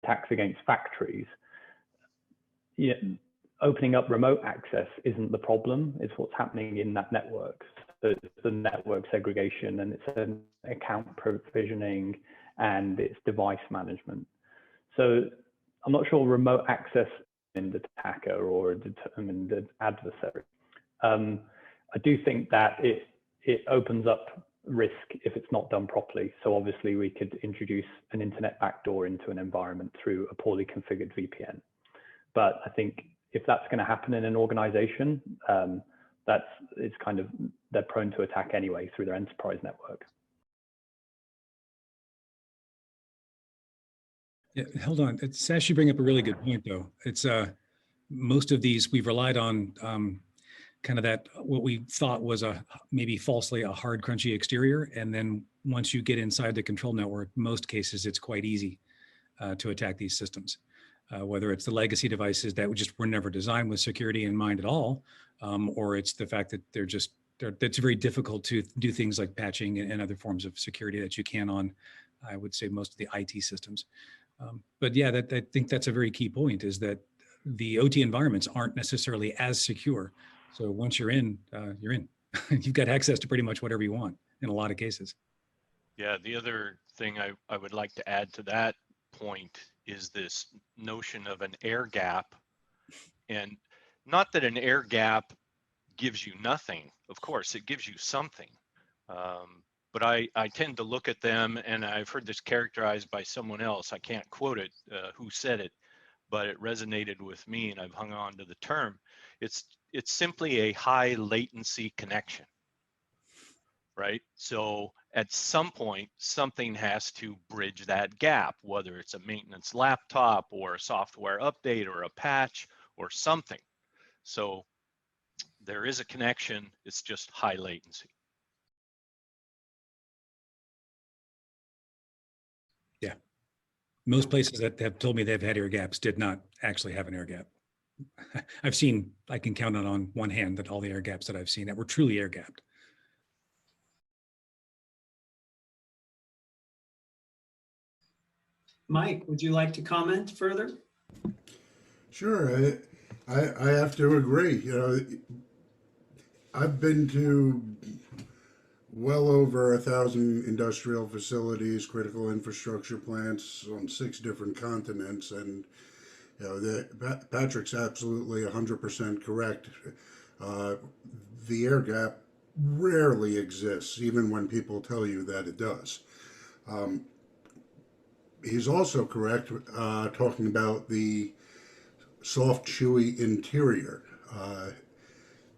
attacks against factories, opening up remote access isn't the problem. It's what's happening in that network. So it's the network segregation, and it's an account provisioning, and it's device management. So I'm not sure remote access in the attacker or a determined adversary. I do think that it opens up risk if it's not done properly. So obviously we could introduce an internet backdoor into an environment through a poorly configured VPN. But I think if that's going to happen in an organization, it's kind of, they're prone to attack anyway through their enterprise network. Yeah, hold on. Sasha, you bring up a really good point, though. It's most of these we've relied on kind of that what we thought was maybe falsely a hard, crunchy exterior, and then once you get inside the control network, most cases it's quite easy to attack these systems. Whether it's the legacy devices that just were never designed with security in mind at all, or it's the fact that it's very difficult to do things like patching and other forms of security that you can on, I would say, most of the IT systems. But yeah, I think that's a very key point, is that the OT environments aren't necessarily as secure. So once you're in, you're in. You've got access to pretty much whatever you want in a lot of cases. Yeah, the other thing I would like to add to that point is this notion of an air gap. And not that an air gap gives you nothing. Of course, it gives you something. But I tend to look at them, and I've heard this characterized by someone else. I can't quote it, who said it, but it resonated with me, and I've hung on to the term. It's simply a high latency connection, right? So at some point, something has to bridge that gap, whether it's a maintenance laptop or a software update or a patch or something. So there is a connection, it's just high latency. Yeah. Most places that have told me they've had air gaps did not actually have an air gap. I can count on one hand that all the air gaps that I've seen that were truly air gapped. Mike, would you like to comment further? Sure. I have to agree. I've been to well over 1,000 industrial facilities, critical infrastructure plants on 6 different continents, and Patrick's absolutely 100% correct. The air gap rarely exists, even when people tell you that it does. He's also correct talking about the soft, chewy interior.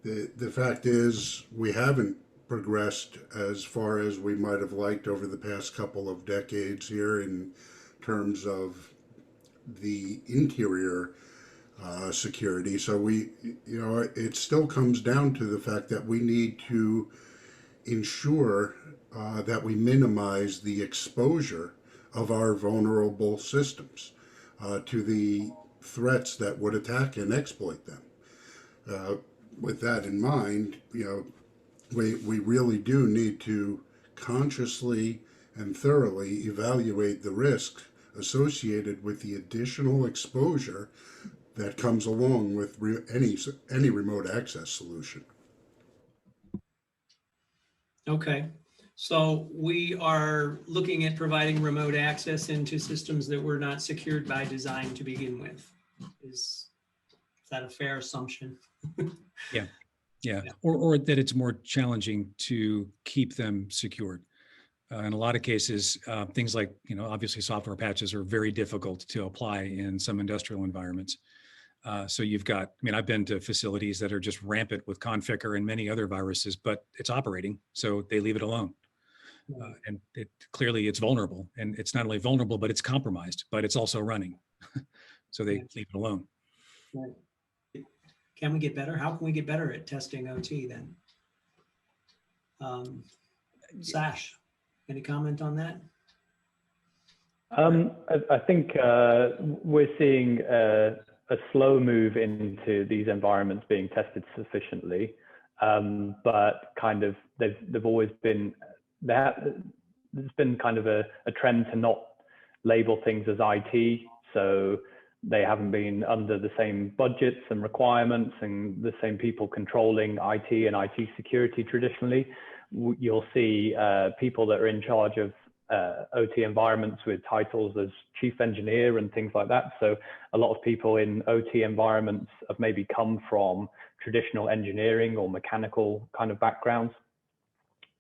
The fact is, we haven't progressed as far as we might have liked over the past couple of decades here in terms of the interior security. So it still comes down to the fact that we need to ensure that we minimize the exposure of our vulnerable systems to the threats that would attack and exploit them. With that in mind, we really do need to consciously and thoroughly evaluate the risks associated with the additional exposure that comes along with any remote access solution. Okay. So we are looking at providing remote access into systems that were not secured by design to begin with. Is that a fair assumption? Yeah. Or that it's more challenging to keep them secured. In a lot of cases, things like, obviously software patches are very difficult to apply in some industrial environments. So you've got, I've been to facilities that are just rampant with Conficker and many other viruses, but it's operating, so they leave it alone. And clearly it's vulnerable, and it's not only vulnerable, but it's compromised, but it's also running. So they leave it alone. Right. Can we get better? How can we get better at testing OT then? Sash, any comment on that? I think we're seeing a slow move into these environments being tested sufficiently, but kind of they've always been there's been kind of a trend to not label things as IT. So they haven't been under the same budgets and requirements and the same people controlling IT and IT security traditionally. You'll see people that are in charge of OT environments with titles as chief engineer and things like that. So a lot of people in OT environments have maybe come from traditional engineering or mechanical kind of backgrounds.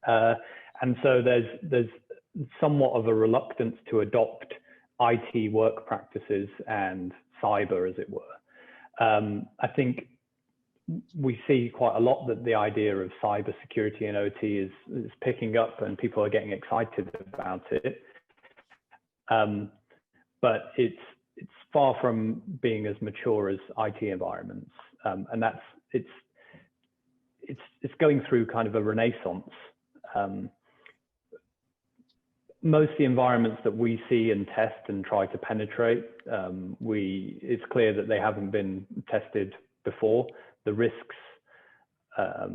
And so there's somewhat of a reluctance to adopt IT work practices and cyber, as it were. I think we see quite a lot that the idea of cyber security and OT is picking up, and people are getting excited about it. But it's far from being as mature as IT environments, and it's going through kind of a renaissance. Most of the environments that we see and test and try to penetrate, it's clear that they haven't been tested before. The risks are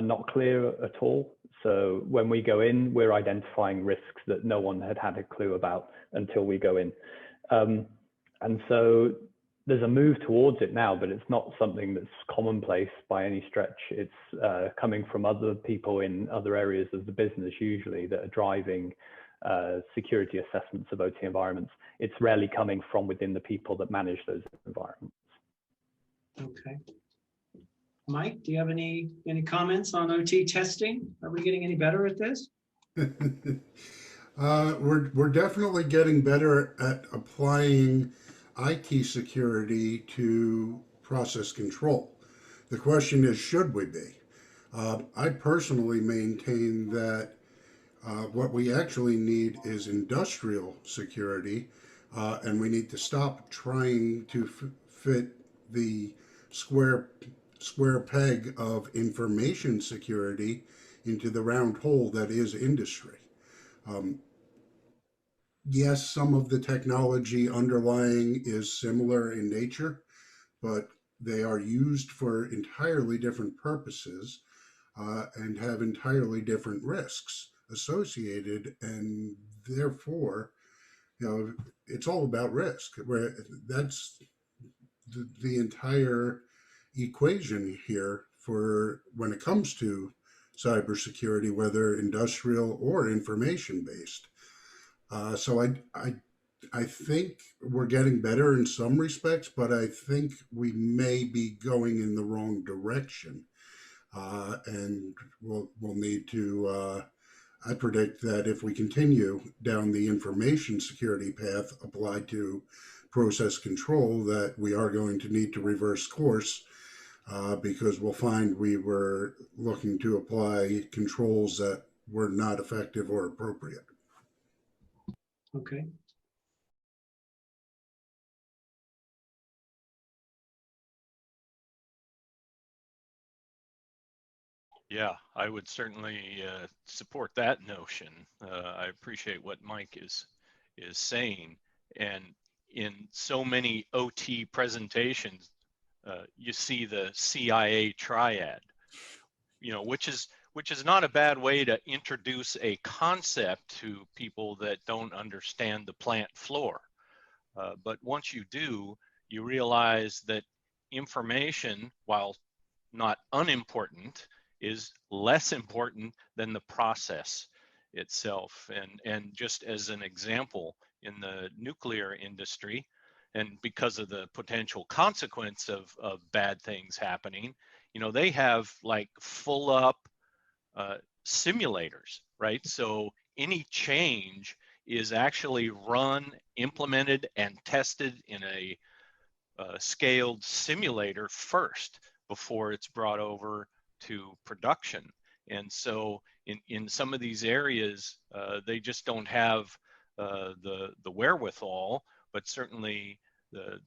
not clear at all. So when we go in, we're identifying risks that no one had a clue about until we go in. And so there's a move towards it now, but it's not something that's commonplace by any stretch. It's coming from other people in other areas of the business usually that are driving security assessments of OT environments. It's rarely coming from within the people that manage those environments. Okay. Mike, do you have any comments on OT testing? Are we getting any better at this? We're definitely getting better at applying IT security to process control. The question is, should we be? I personally maintain that what we actually need is industrial security, and we need to stop trying to fit the square peg of information security into the round hole that is industry. Yes, some of the technology underlying is similar in nature, but they are used for entirely different purposes and have entirely different risks associated, and therefore, it's all about risk. Where that's the entire equation here for when it comes to cybersecurity, whether industrial or information based. So I think we're getting better in some respects, but I think we may be going in the wrong direction, and we'll need to. I predict that if we continue down the information security path applied to process control, that we are going to need to reverse course because we'll find we were looking to apply controls that were not effective or appropriate. Okay. Yeah, I would certainly support that notion. I appreciate what Mike is saying, and in so many OT presentations, you see the CIA triad, which is not a bad way to introduce a concept to people that don't understand the plant floor. But once you do, you realize that information, while not unimportant, is less important than the process itself. And just as an example, in the nuclear industry, and because of the potential consequence of bad things happening, they have like full up simulators, right? So any change is actually run, implemented, and tested in a scaled simulator first before it's brought over to production. And so in some of these areas, they just don't have the wherewithal, but certainly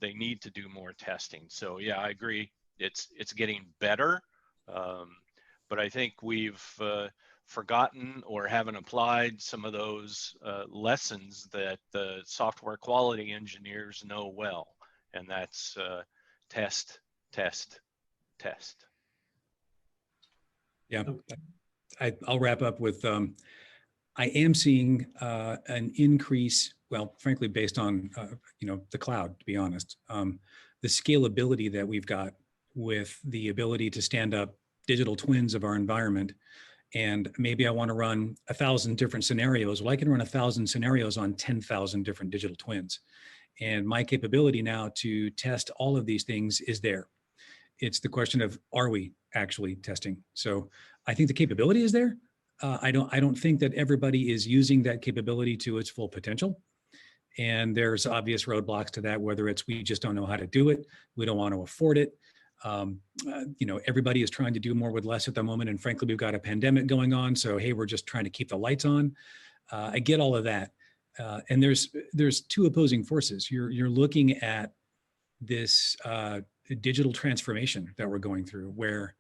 they need to do more testing. So yeah, I agree. It's getting better, but I think we've forgotten or haven't applied some of those lessons that the software quality engineers know well, and that's test, test, test. Yeah, I'll wrap up with I am seeing an increase, well, frankly, based on the cloud, to be honest. The scalability that we've got with the ability to stand up digital twins of our environment, and maybe I want to run 1,000 different scenarios. Well, I can run 1,000 scenarios on 10,000 different digital twins. And my capability now to test all of these things is there. It's the question of, are we actually testing? So I think the capability is there. I don't think that everybody is using that capability to its full potential. And there's obvious roadblocks to that, whether it's we just don't know how to do it, we don't want to afford it. Everybody is trying to do more with less at the moment. And frankly, we've got a pandemic going on. So, hey, we're just trying to keep the lights on. I get all of that. And there's two opposing forces. You're looking at this digital transformation that we're going through, where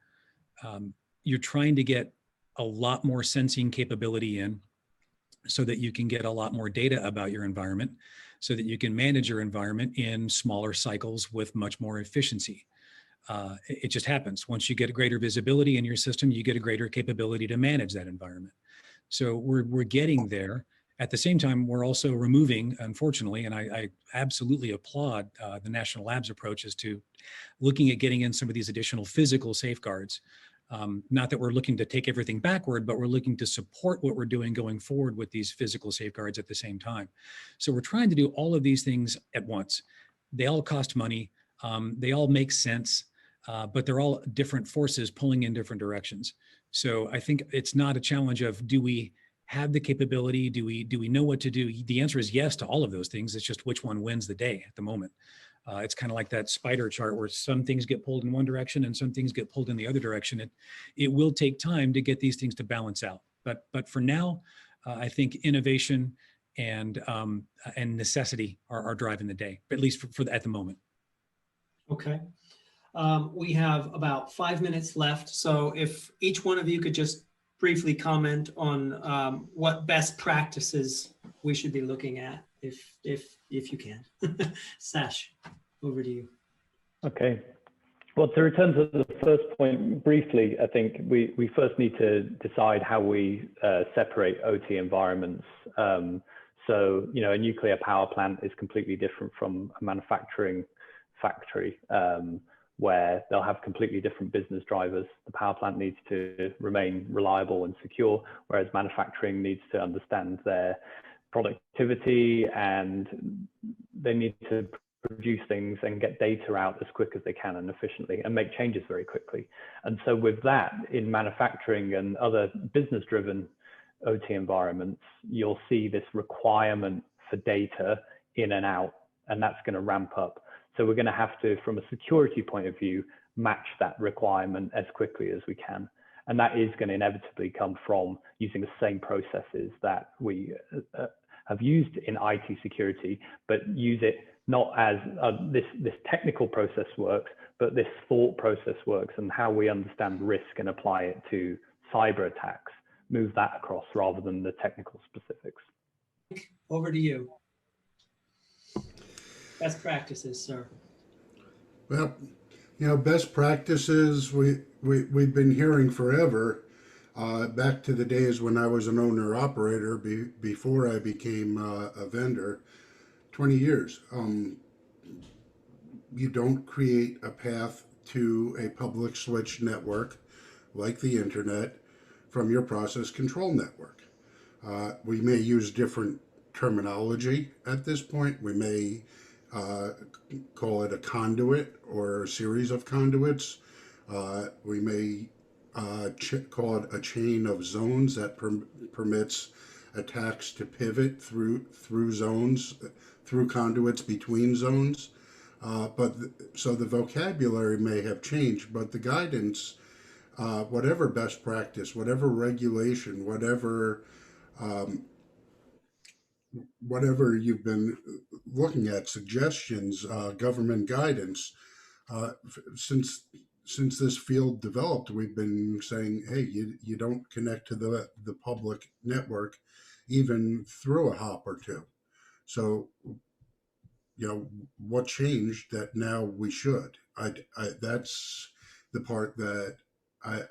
you're trying to get a lot more sensing capability in so that you can get a lot more data about your environment, so that you can manage your environment in smaller cycles with much more efficiency. It just happens. Once you get a greater visibility in your system, you get a greater capability to manage that environment. So we're getting there. At the same time, we're also removing, unfortunately, and I absolutely applaud the National Labs approaches to looking at getting in some of these additional physical safeguards. Not that we're looking to take everything backward, but we're looking to support what we're doing going forward with these physical safeguards at the same time. So we're trying to do all of these things at once. They all cost money. They all make sense, but they're all different forces pulling in different directions. So I think it's not a challenge of, do we have the capability? Do we know what to do? The answer is yes to all of those things. It's just which one wins the day at the moment. It's kind of like that spider chart where some things get pulled in one direction and some things get pulled in the other direction. It will take time to get these things to balance out. But for now, I think innovation and necessity are driving the day, at least for at the moment. Okay. We have about 5 minutes left. So if each one of you could just briefly comment on what best practices we should be looking at, if you can. Sash, over to you. Okay. Well, to return to the first point briefly, I think we first need to decide how we separate OT environments. So, a nuclear power plant is completely different from a manufacturing factory, where they'll have completely different business drivers. The power plant needs to remain reliable and secure, whereas manufacturing needs to understand their productivity, and they need to produce things and get data out as quick as they can and efficiently and make changes very quickly. And so with that, in manufacturing and other business-driven OT environments, you'll see this requirement for data in and out, and that's going to ramp up. So we're going to have to, from a security point of view, match that requirement as quickly as we can. And that is going to inevitably come from using the same processes that we have used in IT security, but use it not as this technical process works, but this thought process works, and how we understand risk and apply it to cyber attacks, move that across rather than the technical specifics. Over to you. Best practices, sir. Well, best practices we've been hearing forever, back to the days when I was an owner operator before I became a vendor, 20 years. You don't create a path to a public switch network like the internet from your process control network. We may use different terminology at this point. We may call it a conduit or a series of conduits. We may call it a chain of zones that permits attacks to pivot through zones, through conduits between zones. So the vocabulary may have changed, but the guidance, whatever best practice, whatever regulation, whatever you've been looking at, suggestions, government guidance, since this field developed, we've been saying, hey, you don't connect to the public network even through a hop or two. So, what changed that now we should? That's the part that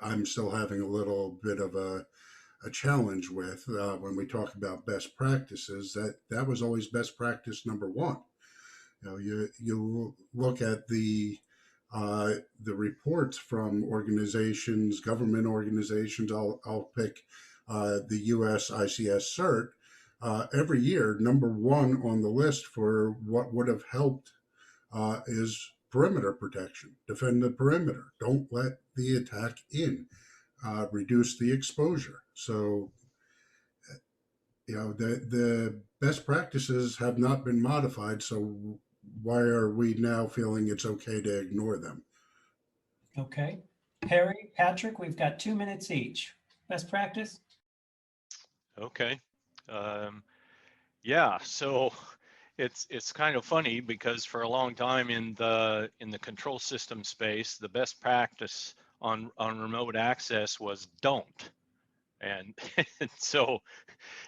I'm still having a little bit of a a challenge with when we talk about best practices. That was always best practice number one. You look at the reports from organizations, government organizations. I'll pick the U.S. ICS CERT. Every year, number one on the list for what would have helped is perimeter protection. Defend the perimeter. Don't let the attack in. Reduce the exposure. So, the best practices have not been modified. So why are we now feeling it's okay to ignore them? Okay. Perry, Patrick, we've got 2 minutes each. Best practice? Okay. Yeah, so it's kind of funny because for a long time in the control system space, the best practice on remote access was don't. And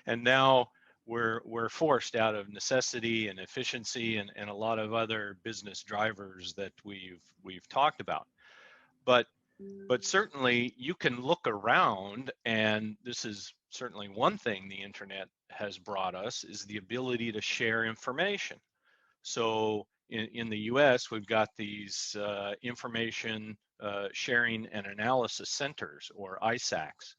and now we're forced out of necessity and efficiency and a lot of other business drivers that we've talked about. But certainly you can look around, and this is certainly one thing the internet has brought us, is the ability to share information. So in the US, we've got these information sharing and analysis centers, or ISACs.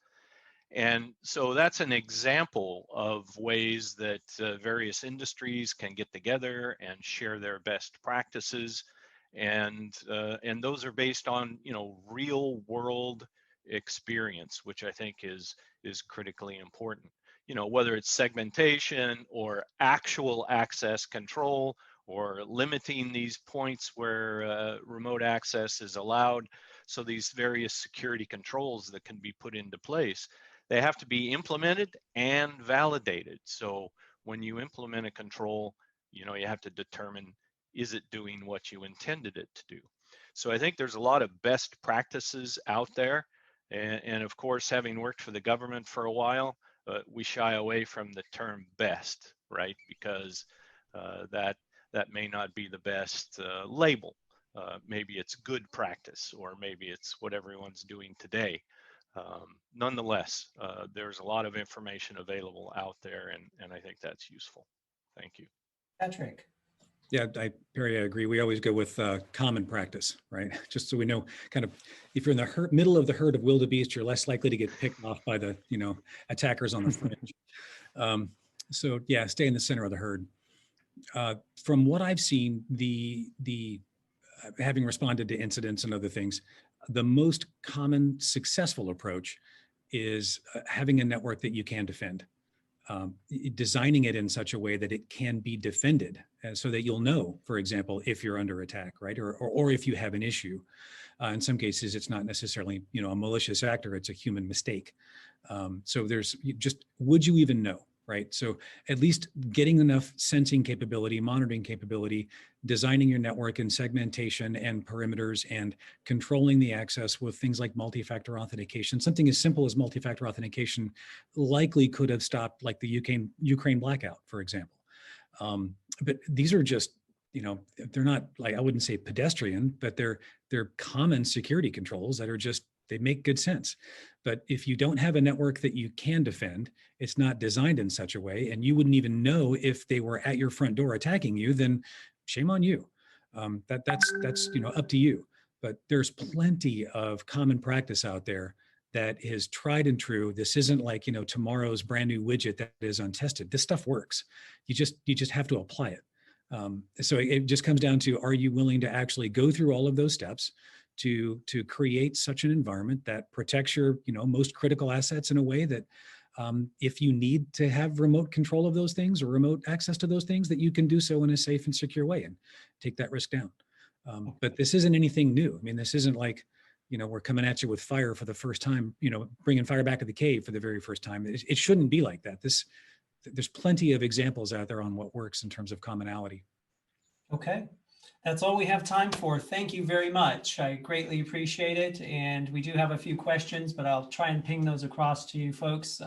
And so that's an example of ways that various industries can get together and share their best practices. And those are based on, real world experience, which I think is critically important. Whether it's segmentation or actual access control or limiting these points where remote access is allowed. So these various security controls that can be put into place, they have to be implemented and validated. So when you implement a control, you have to determine, is it doing what you intended it to do? So I think there's a lot of best practices out there. And of course, having worked for the government for a while, we shy away from the term best, right? Because that may not be the best label. Maybe it's good practice, or maybe it's what everyone's doing today. Nonetheless, there's a lot of information available out there, and I think that's useful. Thank you. Patrick. Yeah, Perry, I agree. We always go with common practice, right? Just so we know, kind of, if you're in the middle of the herd of wildebeest, you're less likely to get picked off by the, attackers on the fringe. So yeah, stay in the center of the herd. From what I've seen, the having responded to incidents and other things, the most common successful approach is having a network that you can defend. Designing it in such a way that it can be defended, so that you'll know, for example, if you're under attack, right? Or if you have an issue. In some cases, it's not necessarily, a malicious actor, it's a human mistake. So there's just, would you even know, right? So at least getting enough sensing capability, monitoring capability, designing your network and segmentation and perimeters, and controlling the access with things like multi-factor authentication. Something as simple as multi-factor authentication likely could have stopped, like the Ukraine blackout, for example. But these are just, they're not, like, I wouldn't say pedestrian, but they're common security controls that are just, they make good sense. But if you don't have a network that you can defend, it's not designed in such a way, and you wouldn't even know if they were at your front door attacking you, then shame on you. That's up to you. But there's plenty of common practice out there that is tried and true. This isn't like, tomorrow's brand new widget that is untested. This stuff works. You just have to apply it. So it just comes down to, are you willing to actually go through all of those steps to create such an environment that protects your, most critical assets in a way that if you need to have remote control of those things or remote access to those things, that you can do so in a safe and secure way and take that risk down. But this isn't anything new. I mean, this isn't like, we're coming at you with fire for the first time, bringing fire back to the cave for the very first time. It shouldn't be like that. There's plenty of examples out there on what works in terms of commonality. Okay. That's all we have time for. Thank you very much. I greatly appreciate it. And we do have a few questions, but I'll try and ping those across to you folks.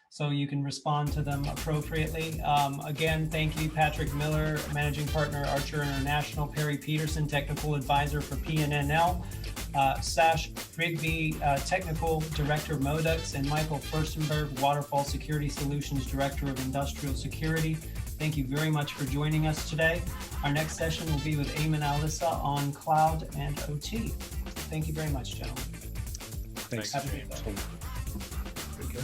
so you can respond to them appropriately. Again, thank you, Patrick Miller, Managing Partner, Archer International, Perry Pederson, Technical Advisor for PNNL, Sasha, Rigby, Technical Director, Modux, and Michael Firstenberg, Waterfall Security Solutions Director of Industrial Security. Thank you very much for joining us today. Our next session will be with Eamon Alyssa on cloud and OT. Thank you very much, gentlemen. Thanks. Have a good day. Take care.